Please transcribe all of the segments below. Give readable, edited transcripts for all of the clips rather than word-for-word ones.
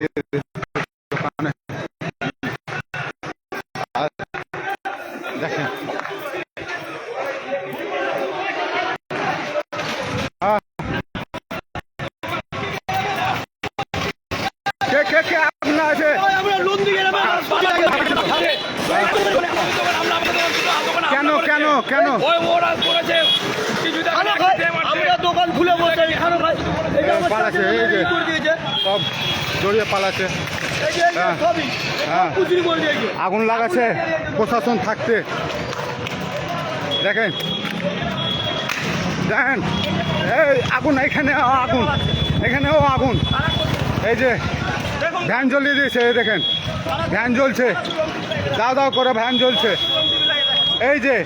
দোকানে দেখেন কে কে কে আপনার আছে কেন কেন কেন দোকান খুলে বসে পালাচ্ছে এই যে সব জড়িয়ে পালাচ্ছে হ্যাঁ আগুন লাগাচ্ছে প্রশাসন থাকতে দেখেন দেখেন এই আগুন এখানেও আগুন এই যে ভ্যান জ্বলিয়ে দিয়েছে এই দেখেন ভ্যান জ্বলছে দাও দাও করে ভ্যান জ্বলছে এই যে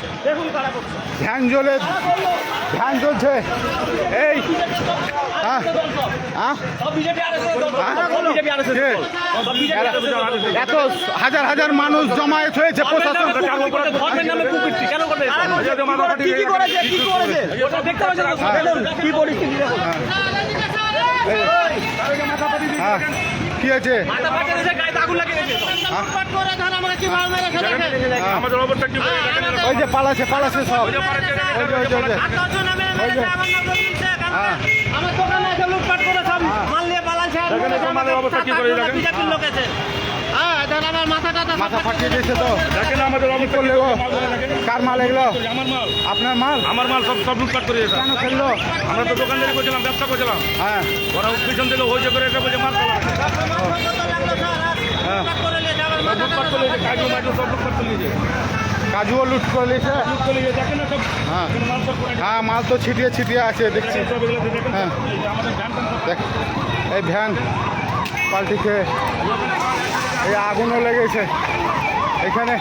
ভ্যান জ্বলছে এই এত হাজার হাজার মানুষ জমায়েত হয়েছে প্রশাসন কি আছে ওই যে পালাচ্ছে সব মাথা ফাটিয়ে দিয়েছে তো দেখেন আমাদের করলে কার মাল এগুলো আপনার মাল আমার মাল সব লুটপাট করে কেন খেললো আমরা তো দোকানদারি করছিলাম ব্যবসা করছিলাম হ্যাঁ ওরা পিছন থেকে হয়েছে করে এটা বলছে মাল লুটপাট করে কাজু মাজু সব লুটপাট করে নিয়েছে কাজুও লুট করে নিয়েছে দেখেন না সব হ্যাঁ হ্যাঁ মাল তো ছিটিয়ে আছে দেখছি হ্যাঁ দেখ এই ভ্যান পাল্টি খেয়ে এই আগুনও লেগেছে এখানে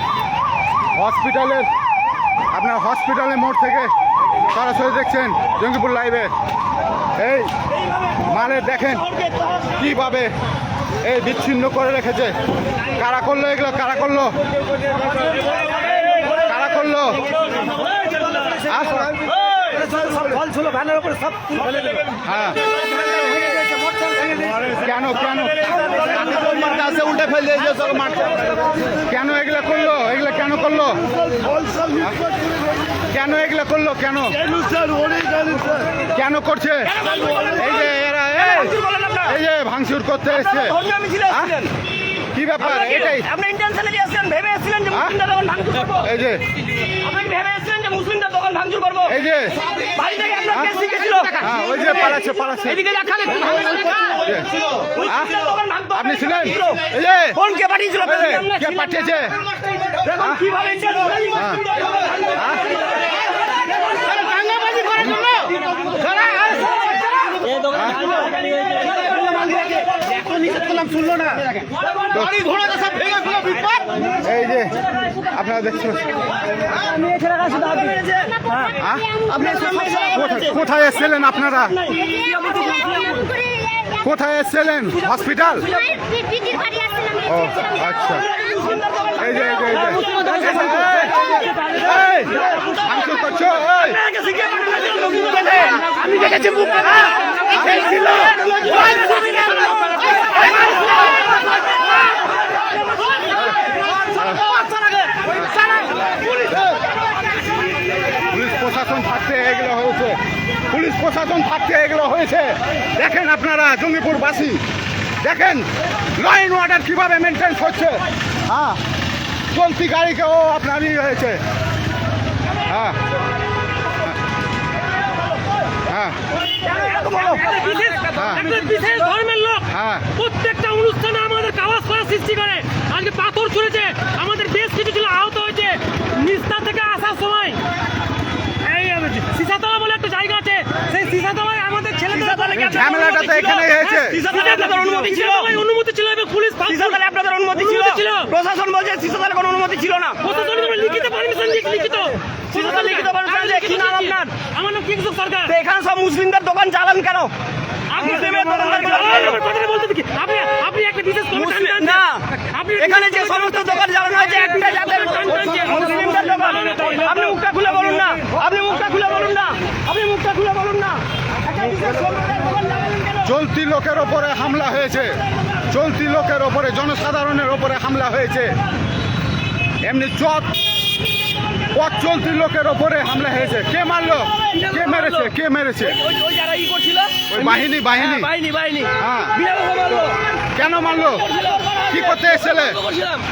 হসপিটালের মোড় থেকে সরাসরি দেখছেন জঙ্গিপুর লাইভে এই মালের দেখেন কিভাবে এই বিচ্ছিন্ন করে রেখেছে কারা করলো এগুলো কারা করলো হ্যাঁ কেন উল্টে ফেলে কেন এগুলো করলো কেন করছে এই যে এরা এই যে ভাঙচুর করতে এসছে কি ব্যাপার এটাই আপনি ইন্টেনশনালি আসছেন ভেবে এসেছিলেন যে মুসলিমরা তখন ভাঙচুর করব এই যে আপনি ভেবে এসেছিলেন যে মুসলিমরা তখন ভাঙচুর করব এই যে বাড়ি থেকে আপনার কেস শিখেছিল হ্যাঁ ওই যে পালাচ্ছে এদিকে দেখালে কি আপনি ছিলেন এই যে ফোন কে পাঠিয়েছিল কে পাঠিয়েছে দেখুন কিভাবে ইন্টেনশনালি দাঙ্গাবাজি করার জন্য এই দোকান এই যে আপনারা দেখছেন কোথায় এসেছিলেন আপনারা কোথায় এসেছিলেন হসপিটাল ও আচ্ছা এই যে ভাঙচুর করছো আমি দেখেছি পুলিশ প্রশাসন থাকতে এগুলো হয়েছে দেখেন আপনারা জঙ্গিপুরবাসী দেখেন ল অ্যান্ড অর্ডার কিভাবে মেনটেন হচ্ছে হ্যাঁ চলতি গাড়িকেও আপনারই হয়েছে হ্যাঁ বিশেষ ধর্মের লোক প্রত্যেকটা অনুষ্ঠানে আমাদের আওয়াজ করার সৃষ্টি করে আজকে পাথর ছুঁড়েছে আমাদের বেশ কিছু ছিল আহত হয়েছে নিস্তা থেকে আসার সময় এই সিসাতলা বলে একটা জায়গা আছে সেই সিসাতলায় আমাদের ছেলেদের ঝামেলাটা তো এখানেই হয়েছে অনুমতি ছিল এবং পুলিশ আপনাদের অনুমতি ছিল প্রশাসন বলছে সিসাতলায় কোনো অনুমতি ছিল না প্রশাসন লিখিত পারমিশন লিখিত কি নাম আপনার আমার নাম কিংসুক সরকার এখানে সব মুসলিমদের দোকান চালান কেন আপনি একটা বিশেষ না এখানে যে সমস্ত দোকান জ্বালানো হয়েছে একটা জাতের মুসলিমদের দোকান আপনি মুখটা খুলে বলুন না আপনি মুখটা খুলে বলুন না চলতি লোকের ওপরে হামলা হয়েছে, চলতি লোকের ওপরে, জনসাধারণের ওপরে হামলা হয়েছে। এমনি পথ চলতি লোকের ওপরে হামলা হয়েছে। কে মারলো? কে মেরেছে? কে মেরেছে? ওই যারা ই করছিল ওই বাহিনী। বাহিনী হ্যাঁ। বিনা কথা মারলো। কেন মারলো? কি করতে এসেছিলে?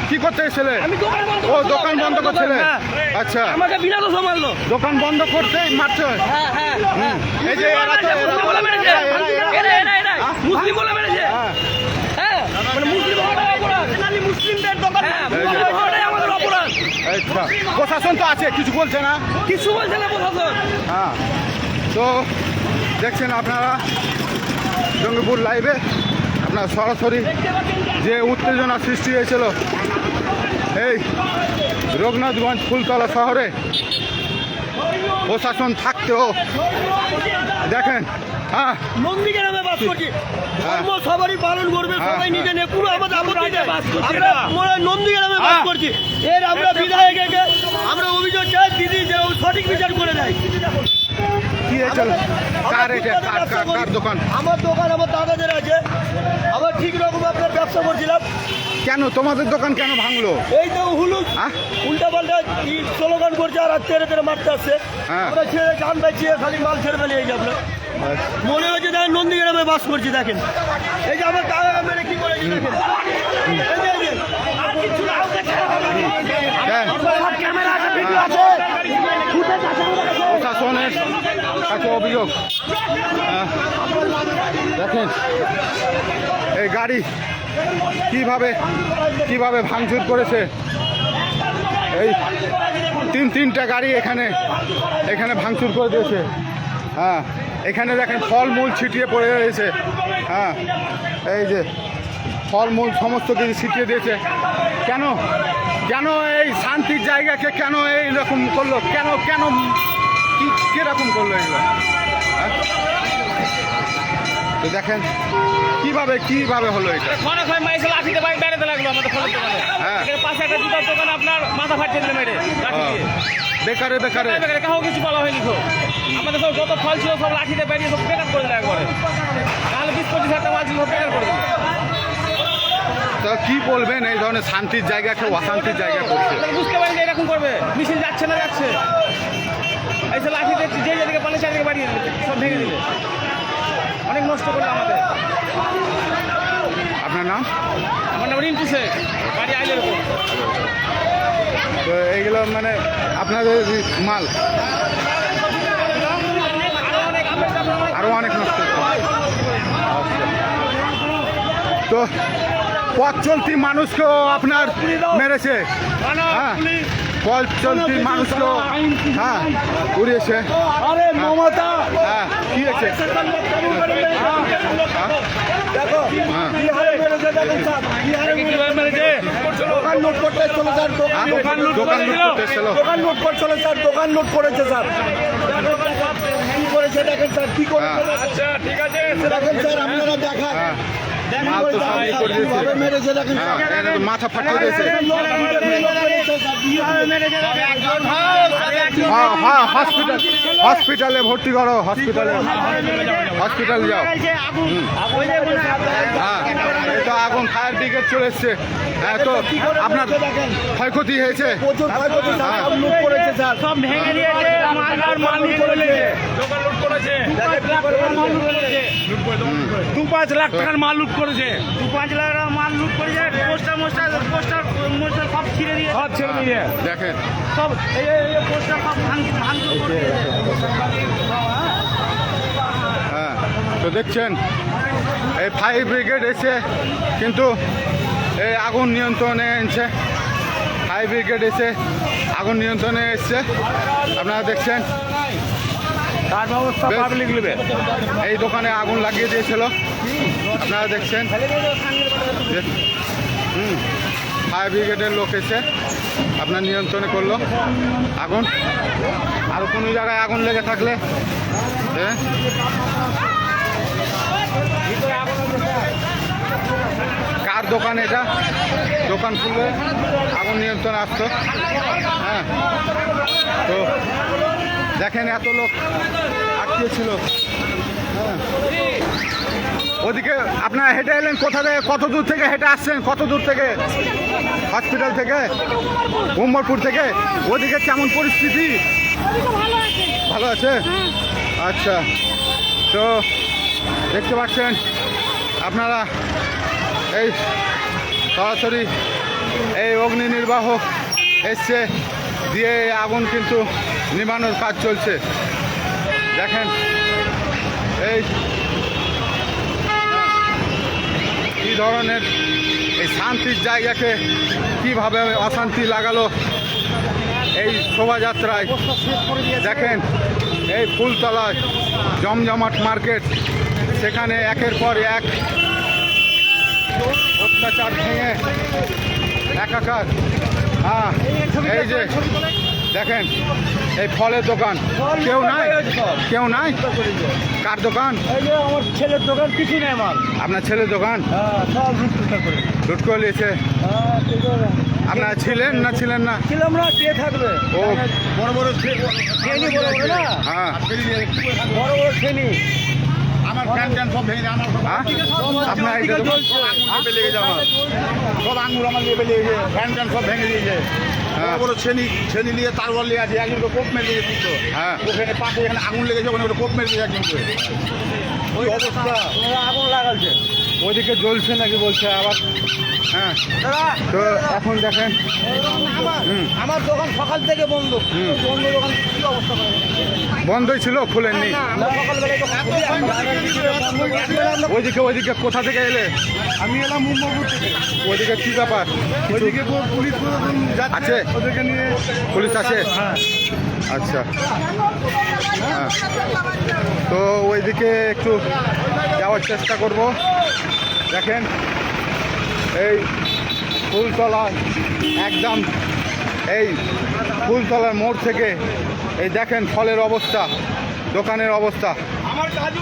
কি করতে এসেছিলে? আমি দোকান বন্ধ ও দোকান বন্ধ করছিলে? হ্যাঁ। আচ্ছা, আমাকে বিনা কথা মারলো। দোকান বন্ধ করতেই মারছে। হ্যাঁ। এই যে এরা তো- মুসলিম বলে মেরেছে। এরা। মুসলিম বলে মেরেছে। হ্যাঁ। হ্যাঁ, মানে মুসলিম হওয়াটাই অপরাধ। মুসলিমদের দোকান মুসলিম হওয়াটাই আমাদের অপরাধ। আচ্ছা, প্রশাসন তো আছে, কিছু বলছে না? কিছু বলছে না প্রশাসন। হ্যাঁ, তো দেখছেন আপনারা জঙ্গিপুর লাইভে আপনার সরাসরি যে উত্তেজনা সৃষ্টি হয়েছিল এই রঘুনাথগঞ্জ ফুলতলা শহরে, প্রশাসন থাকতেও দেখেন। হ্যাঁ, নন্দীগ্রামে বাস করছি, ধর্ম সবারই পালন করবে, হ্যাঁ, সবাই নিজে নিয়ে পুরো আমাদের আপত্তি নেই। আমরা আমরা নন্দীগ্রামে বাস করছি, এর আমরা বিধায়ককে আমরা অভিযোগ চাই দিদি যে ও সঠিক বিচার করে দেয়। কি হয়েছিল? কার এটা? কার দোকান? আমার দোকান আমার দাদাদের আছে, আমার ঠিক রকম আপনার ব্যবসা করছিলাম। কেন তোমাদের দোকান কেন ভাঙলো? এই তো হুলুক হ্যাঁ? উল্টা পাল্টা স্লোগান করছে আর তেরে তেরে মারতে আসছে। হ্যাঁ। আমরা ছেড়ে গান বাঁচিয়ে খালি মাল ছেড়ে ফেলিয়ে যাবো। মনে হচ্ছে দেখেন নন্দীগ্রামে বাস করছি। দেখেন এই যে আমার দাদা মেরে কি করেছি দেখেন। হ্যাঁ, ক্যামেরা আছে, ভিডিও আছে, ফুটেজ আছে। প্রশাসনের কাছে অভিযোগ। দেখেন এই গাড়ি কিভাবে ভাঙচুর করেছে। এই তিনটা গাড়ি এখানে ভাঙচুর করে দিয়েছে। হ্যাঁ, এখানে দেখেন ফলমূল ছিটিয়ে পড়ে রয়েছে। হ্যাঁ, এই যে ফলমূল সমস্ত কিছু ছিটিয়ে দিয়েছে। কেন এই শান্তির জায়গাকে কেন এইরকম করলো? কেন কিরকম করলো এগুলো? হ্যাঁ? তো দেখেন কিভাবে হলো এটা। খনে খনে মাইসে লাঠিতে বাইক বেড়াতে লাগলো আমাদের ফলের দোকানে। হ্যাঁ। এখানে পাশে একটা জুতার দোকান, আপনার মাথা ফাটিয়ে দিলে মেরে লাঠি দিয়ে। বেকারে বেকারে কাউ কিছু বলা হয়নি তো। আমাদের সব যত ফল ছিল সব লাঠিতে বেরিয়ে সব বেকার করে দিল একবারে। তাহলে 20-25 মাল ছিল সব বেকার করে দিল। তো কি বলবেন এই ধরনের শান্তির জায়গাকে অশান্তির জায়গা করছে? আপনারা বুঝতে পারেন যে এরকম করবে? মিছিল যাচ্ছে না যাচ্ছে, এই সব লাঠিতে যে যেদিকে পালে চারদিকে বাড়িয়ে দিলে, সব ভেঙে দিলে, অনেক নষ্ট করলো আমাদের। আপনার নাম? আমার নাম রিন্টু শেখ, বাড়ি আইলের উপর। তো এইগুলো মানে আপনাদের মাল আরো অনেক নষ্ট করছে। তো পথ চলতি মানুষকেও আপনার মেরেছে। হ্যাঁ, পথ চলতি মানুষকেও উড়িয়েছে। আরে মমতা হ্যাঁ, কি হয়েছে? দেখো বিহারে মেরেছে, দেখেন স্যার বিহারে মেরেছে। দোকান লুট করতে চলে স্যার, দোকান লুট করতে এসেছিল। দোকান লুট করছিল স্যার, দোকান লুট করেছে স্যার। কি করেছে দেখেন স্যার, কি করেছে আচ্ছা ঠিক আছে দেখেন স্যার, আপনারা দেখান। হ্যাঁ, মাল তো সব ই করে দিয়েছে। কিভাবে মেরেছে দেখেন হ্যাঁ, এরা তো মাথা ফাটিয়ে দিয়েছে। বিহারে মেরেছে দেখেন। হ্যাঁ, হসপিটালে ভর্তি করো, হসপিটালে যাও। হ্যাঁ, এই তো আগুন, ফায়ার ব্রিগেড চলে এসছে। হ্যাঁ, তো আপনার ক্ষয়ক্ষতি হয়েছে? প্রচুর ক্ষয়ক্ষতি স্যার, সব লুট করেছে স্যার, সব ভেঙে দিয়েছে, মাল লুট করেছে। দোকান লুট করেছে। 2-5 লাখ টাকার মাল লুট করেছে। 2-5 লাখ টাকার মাল লুট করেছে। পোস্টার সব ছিঁড়ে দিয়ে, সব ছেড়ে দিয়ে দেখেন সব এই পোস্টার সব ভাঙচুর করে দিয়েছে। হ্যাঁ, তো দেখছেন এই ফায়ার ব্রিগেড এসে কিন্তু এই আগুন নিয়ন্ত্রণে এনেছে। ফায়ার ব্রিগেড এসে আগুন নিয়ন্ত্রণে এসছে। আপনারা দেখছেন তার ব্যবস্থা বেশ। পাবলিক নেবে। এই দোকানে আগুন লাগিয়ে দিয়েছিল, আপনারা দেখছেন। ফায়ার ব্রিগেডের লোক এসে আপনার নিয়ন্ত্রণে করলো আগুন। আর কোনো জায়গায় আগুন লেগে থাকলে কার দোকান এটা? দোকান খুলবে, আগুন নিয়ন্ত্রণে আসতো। হ্যাঁ, তো দেখেন এত লোক আটকে ছিল। হ্যাঁ, ওদিকে আপনারা হেঁটে এলেন কোথা থেকে, কত দূর থেকে হেঁটে আসছেন, কত দূর থেকে? হসপিটাল থেকে, উমরপুর থেকে। ওদিকে কেমন পরিস্থিতি? ভালো আছে? আচ্ছা, তো দেখতে পাচ্ছেন আপনারা এই সরাসরি এই অগ্নি নির্বাহক এসছে দিয়ে এই আগুন কিন্তু নিভানোর কাজ চলছে। দেখেন এই কী ধরনের এই শান্তির জায়গাকে কিভাবে অশান্তি লাগালো এই শোভাযাত্রায়। দেখেন এই ফুলতলায় জমজমাট মার্কেট, সেখানে একের পর এক অত্যাচার ভেঙে একাকার। হ্যাঁ, এই যে দেখেন এই ফলের দোকান, কেউ নাই, কেউ নাই। কার দোকান? এই যে আমার ছেলের দোকান, কিছু নেই আমার। আপনার ছেলের দোকান সব লুট করে নিয়েছে। আপনারা ছিলেন না ছিলেন না? ছিলাম না, কে থাকবে? ও বড় বড় ট্রেনি, বড় বড় না, হ্যাঁ, বড় বড় ট্রেনি। আমার ফ্যান ট্যান সব ভেঙে আমার আপনার এই যে আঙুল লেগে যাওয়া সব আঙুল আমার লেগে লেগেছে, ফ্যান ট্যান সব ভেঙে দিয়েছে। বড় বড় ছেনি নিয়ে তারবল নিয়ে আছে, একজনকে কোপ মেরে দিয়েছে। হ্যাঁ, ওখানে পাশে এখানে আঙুল লেগেছে, ওখানে কোপ মেরে দিয়েছে একজনকে। ওই অবস্থা, আগুন লাগাচ্ছে। ওইদিকে জ্বলছে নাকি বলছে আবার। হ্যাঁ, তো এখন দেখেন আমার দোকান সকাল থেকে বন্ধ, বন্ধ দোকান, কি অবস্থা করে? বন্ধই ছিল, খুলেননি। ওইদিকে ওইদিকে কোথা থেকে এলে? আমি এলাম মুম্বাপুর থেকে। ওইদিকে কি ব্যাপার? ওইদিকে পুলিশ আছে? ওদেরকে নিয়ে পুলিশ আছে? আচ্ছা, হ্যাঁ, তো ওইদিকে একটু যাওয়ার চেষ্টা করব। দেখেন এই ফুলতলা, একদম এই ফুলতলার মোড় থেকে এই দেখেন ফলের অবস্থা, দোকানের অবস্থা।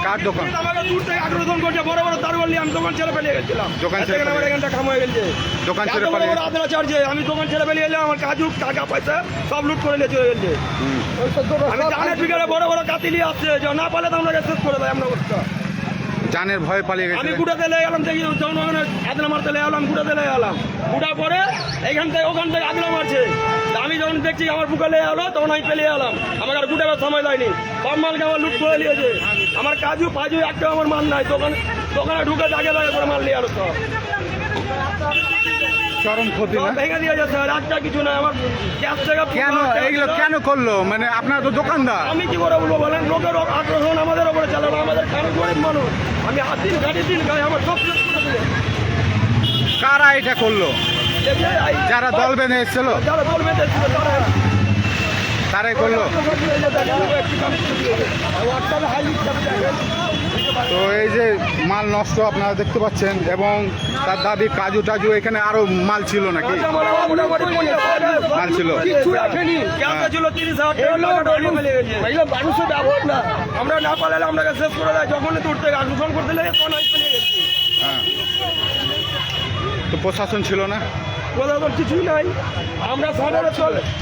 কার দোকান? আমাকে দূর থেকে আক্রমণ করছে, বড় বড় তারবল নিয়ে আমি দোকান ছেড়ে পালিয়ে গেছিলাম। দোকান ছেড়ে আমার এখানটা খাম হয়ে গেছে, দোকান ছেড়ে এত বড় পালিয়ে বড় আদরা চার্জে আমি দোকান ছেড়ে বেরিয়ে এলাম। আমার কাজু টাকা পয়সা সব লুট করে নিয়ে চলে গেছে। আমি জানের বিঘারে বড় বড় কাতি নিয়ে আসছে, যে না পালে তো আমরা শেষ করে দেয়। আমরা অবস্থা জানের ভয়ে পালিয়ে আমি গেছে। গুড়াতে লেগে গেলাম, দেখি যখন ওখানে আদলা মারতে লেগে গেলাম, গুড়াতে লেগে গেলাম। গুড়া পরে এইখান থেকে ওখান থেকে আদলা মারছে। তা আমি যখন দেখছি আমার বুকে লেগে গেলো, তখন আমি পেলিয়ে গেলাম। আমার আর গুটাবার সময় লাইনি, সব মালকে আমার লুট করে নিয়েছে। আমার কাজু ফাজু একটা আমার মাল নাই, দোকানে ঢুকে দাগে দাগে করে মাল নিয়ে গেলো সব। চরম ক্ষতি সব না? ভেঙে দিয়েছে স্যার, একটা কিছু না। আমার গ্যাস থেকে কেন এইগুলো কেন করলো? মানে আপনার তো দোকানদার। আমি কি করে বলবো বলেন? লোকের আক্রমণ আমাদের ওপরে চালানো, আমাদের কারো গরিব মানুষ। আমি হাত দিন গাড়ি দিন গাড়ি আমার সব শেষ করে দিলে। কারা এটা করলো? যারা দল বেঁধে এসেছিল যারা দল বেঁধে এসেছিল তারাই করলো। তো এই যে মাল নষ্ট আপনারা দেখতে পাচ্ছেন, এবং তার দাবি কাজু টাজু এখানে আরো মাল ছিল নাকি? মাল ছিল, মানুষের ব্যবহার না, আমরা না পালালে আপনাকে শেষ করে দেয়। যখন দূর থেকে আগ্রসন করতে লেগে তখন আমি পেয়ে গেছি। হ্যাঁ, তো প্রশাসন ছিল না? প্রশাসন কিছুই নাই। আমরা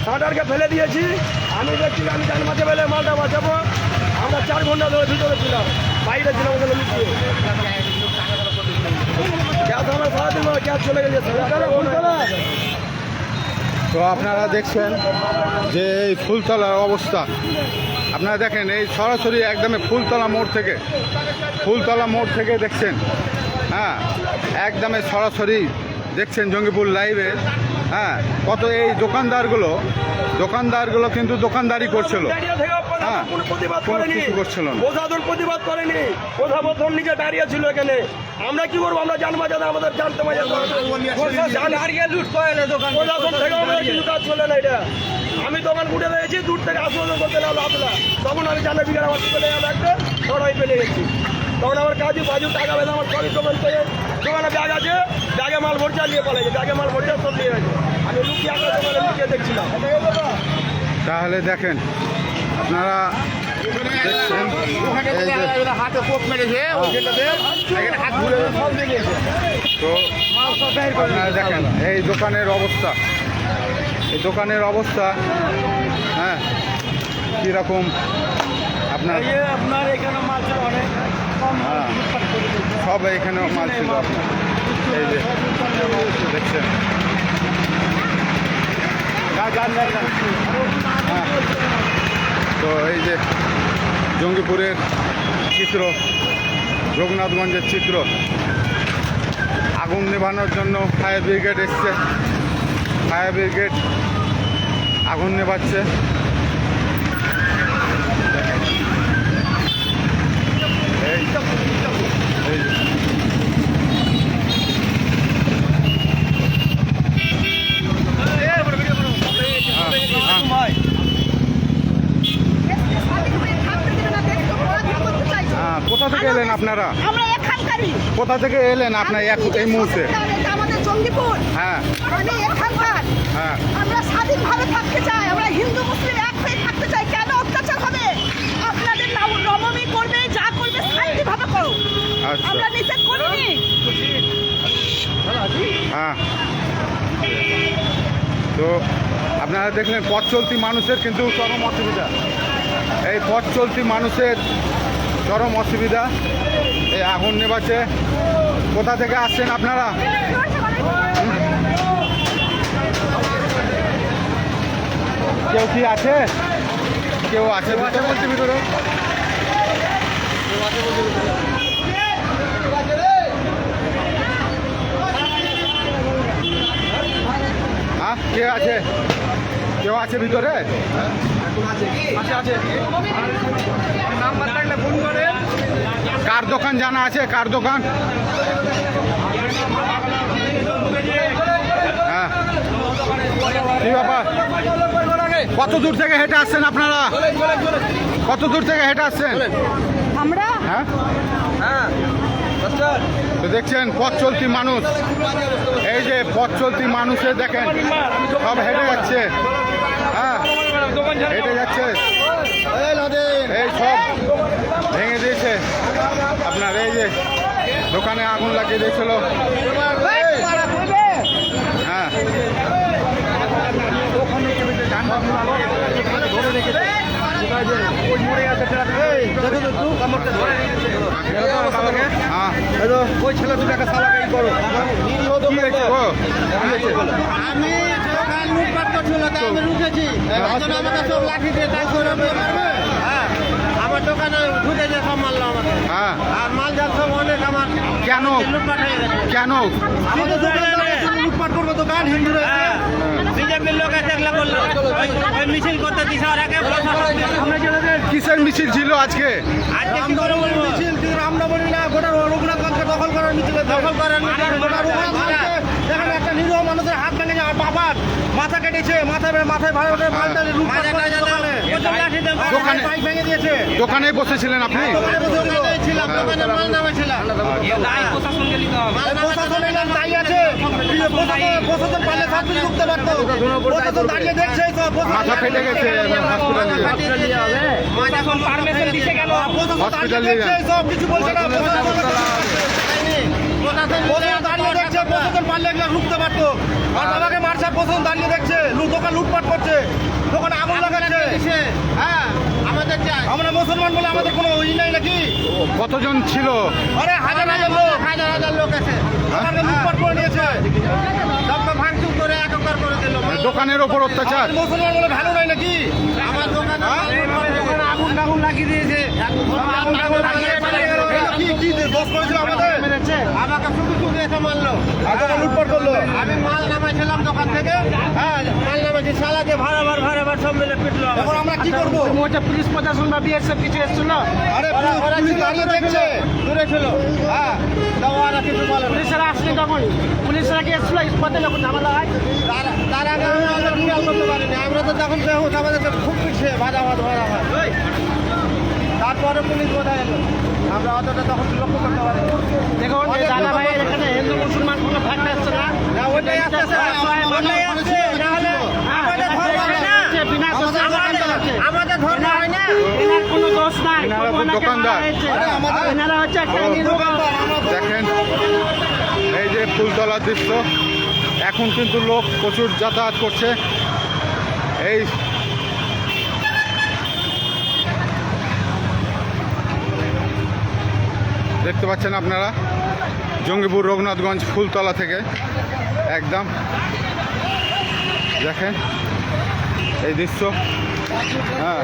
সাঁটারকে ফেলে দিয়েছি। আমি দেখছি আমি জান মাঝে ফেলে মালটা বাঁচাবো। আমরা 4 ঘন্টা ধরে ভিতরে ছিলাম, বাইরে ছিলাম ওখানে লুকিয়ে। গ্যাস আমরা সারাদিন গ্যাস চলে গেছে। তো আপনারা দেখছেন যে এই ফুলতলার অবস্থা, আপনারা দেখেন এই সরাসরি একদমই ফুলতলা মোড় থেকে দেখছেন। হ্যাঁ, একদমই সরাসরি দেখছেন জঙ্গিপুর লাইভে। হ্যাঁ, কত এই দোকানদারগুলো কিন্তু দোকানদারি করছিল। হ্যাঁ, কোনো কিছু করছিল না। প্রশাসন প্রতিবাদ করেনি, প্রশাসন নিজে দাঁড়িয়ে ছিল এখানে। আমরা কি করবো? আমরা জান বাজাতে আমাদের জানতে প্রশাসন থেকে আমাদের কিছু কাজ চলে না। এটা আমি দোকান উঠে রয়েছি, দূর থেকে আন্দোলন করতে লাগলো আপনা। তখন আমি জানা বিঘার আমার চলে গেল একটা, তখন আমি পেলে গেছি। তখন আমার কাজু বাজু টাকা বেঁধে আমার সবই দোকান থেকে, দোকানে ব্যাগ আছে, ব্যাগে মাল ভরছে নিয়ে পালাইছে, ব্যাগে মাল ভরছে সব নিয়ে গেছে। আমি লুকিয়ে একটা দোকানে লুকিয়ে দেখছিলাম। তাহলে দেখেন আপনারা দেখছেন এই যে হাতে কোপ মেরেছে, হাত ঘুরে সব দেখেছে। তো আপনারা দেখেন এই দোকানের অবস্থা, হ্যাঁ, কীরকম আপনার। আপনার এখানে মাছ অনেক হ্যাঁ সব এখানে মাল ছিল আপনার। এই যে দেখছেন হ্যাঁ তো এই যে জঙ্গিপুরের চিত্র, রঘুনাথগঞ্জের চিত্র। আগুন নেভানোর জন্য ফায়ার ব্রিগেড এসছে, ফায়ার ব্রিগেড আগুন নেভাচ্ছে। এই এই যে হ্যাঁ, কোথা থেকে এলেন আপনারা? আমরা এখানকারই। কোথা থেকে এলেন আপনার এই মুহূর্তে? এটা আমাদের জঙ্গিপুর। হ্যাঁ আমি এখানকার। হ্যাঁ আমরা স্বাধীনভাবে থাকতে চাই, আমরা হিন্দু মুসলিম এক হয়ে থাকতে চাই। কেন অত্যাচার হবে? আপনাদের নবমী করবে, যা করবে শান্তিভাবে করো। আচ্ছা। আমরা নিষেধ করিনি। হ্যাঁ তো আপনারা দেখলেন পথ চলতি মানুষের কিন্তু চরম অসুবিধা। এই পথ চলতি মানুষের চরম অসুবিধা। এই আগুন নেভাচ্ছে। কোথা থেকে আসছেন আপনারা? কেউ কি আছে? কেউ আছে বলতে ভিতরে? হ্যাঁ কে আছে? কেউ আছে ভিতরে? কার দোকান জানা আছে? কার দোকান? হ্যাঁ কি ব্যাপার? কত দূর থেকে হেঁটে আসছেন আপনারা? কত দূর থেকে হেঁটে আসছেন? আমরা হ্যাঁ তো দেখছেন পথ চলতি মানুষ। এই যে পথ চলতি মানুষে দেখেন সব হেঁটে যাচ্ছে। হ্যাঁ হেঁটে যাচ্ছে। এই সব ভেঙে দিয়েছে আপনার। এই যে দোকানে আগুন লাগিয়ে দিয়েছিল। হ্যাঁ ওই ছেলে দুটাকে সালাকাই করো। কি হয়েছে গো? কি হয়েছে? আমি দোকান লুটপাট করছিল, তাই আমি রুখেছি। এই জন্য আমাকে সব লাঠি দিয়ে তাই করে মারবে। হ্যাঁ, আমার দোকানে ঢুকেছে, সব মারলো আমাকে। হ্যাঁ আর মাল যার সব অনেক আমার কেন? লুটপাট হয়ে গেছে। কেন? শুধু দোকানদার এসে লুটপাট করবো দোকান, হিন্দুরা এসে। বিজেপির লোক এসে এগুলো করলো। ওই মিছিল করতে দিছে আর একে কিসের মিছিল ছিল আজকে? আজকে কি করে বলবো? মিছিল রামনবমী না, গোটা রঘুনাথগঞ্জকে দখল করার মিছিল। দখল করার মিছিল। গোটা রঘুনাথগঞ্জে এখানে একটা নিরীহ মানুষের হাত ভেঙেছে, আর বাবার মাথা কেটেছে, মাথায় ভালো করে মালটা লুটপাট করেছে দোকানে। দোকানে বাইক ভেঙে দিয়েছে। দোকানে বসেছিলেন আপনি? দোকানে ছিলাম, দোকানে মাল নামাইছিলাম। প্রশাসন এলাম তাই আছে। প্রশাসন পারলে সব কিছু ঢুকতে পারতো। প্রশাসন দাঁড়িয়ে দেখছে সব। মাথা ফেটে গেছে হসপিটালে। প্রশাসন পারমিশন দিতে গেল। হসপিটাল নিয়ে যান। সব কিছু বলছে না। প্রশাসন দাঁড়িয়ে দেখছে, প্রশাসন পারলে এগুলো ঢুকতে পারতো। আর বাবাকে মারছে, প্রশাসন দাঁড়িয়ে দেখছে, দোকান লুটপাট করছে, দোকানে আগুন লাগাচ্ছে। হ্যাঁ, আমাদের চাই। আমরা মুসলমান বলে আমাদের কোনো ই নাই নাকি? কতজন ছিল? আরে হাজার হাজার লোক আছে। দোকানে লুটপাট করে নিয়েছে, সবকে ভাঙচুর করে একাকার করে দিল। দোকানের ওপর অত্যাচার। মুসলমান বলে ভালো নাই নাকি? আমার দোকানে আগুন লাগিয়ে দিয়েছে। আগুন লাগিয়ে কি দোষ করেছিল আমাদের? আমাকে শুধু এসে মারলো, লুটপাট করলো। আমি মাল নামাইছিলাম দোকান থেকে। হ্যাঁ, মাল নামাইছি, সালাতে ভাড়াবার সব মিলে পিটলো। এখন আমরা কি করবো? পুলিশ প্রশাসন বা বিএসএফ কিছু এসেছিল? আরে পুলিশ দাঁড়িয়ে দেখছে, দূরে ছিল। হ্যাঁ, ওরা কিছু বলে। পুলিশেরা আসলে তখন পুলিশরা কি এসেছিল? স্পটে লোক ঝামেলা হয়, তার আগে আমরা খেয়াল করতে পারিনি। আমরা তো তখন বেহুশ, আমাদের খুব পিছিয়ে ভাজা হয়। তারপরে পুলিশ বোঝা এলো, আমরা অতটা তখন লক্ষ্য করতে পারি। দেখুন দাদা ভাই, এখানে হিন্দু মুসলমান কোনো ভাগ আসছে না। ওইটাই আসছে, ওইটাই আসছে। আমাদের ধর্ম হয় না, আমাদের ধর্ম হয় না, এনার কোনো দোষ নাই। দোকানদার এনারা হচ্ছে একটা দোকানদার। দেখেন এই যে ফুলতলার দৃশ্য। এখন কিন্তু লোক প্রচুর যাতায়াত করছে। এই দেখতে পাচ্ছেন আপনারা জঙ্গিপুর রঘুনাথগঞ্জ ফুলতলা থেকে একদম দেখেন এই দৃশ্য। হ্যাঁ,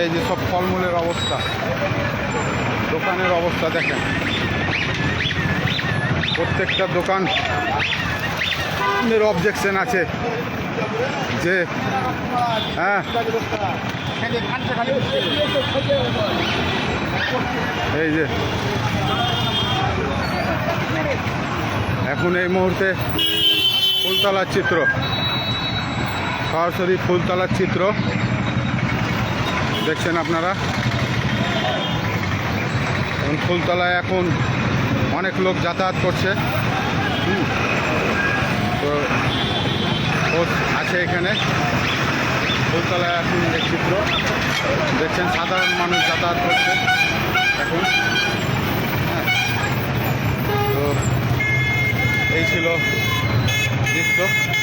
এই যে সব ফলমূলের অবস্থা, দোকানের অবস্থা দেখেন, প্রত্যেকটা দোকানের অবজেকশন আছে যে হ্যাঁ এই যে এখন এই মুহূর্তে ফুলতলার চিত্র, সরাসরি ফুলতলার চিত্র দেখছেন আপনারা। ফুলতলায় এখন অনেক লোক যাতায়াত করছে, তো আছে এখানে ফুলতলায় এখন এই চিত্র দেখছেন, সাধারণ মানুষ যাতায়াত করছে এখন। তো এই ছিল দৃশ্য।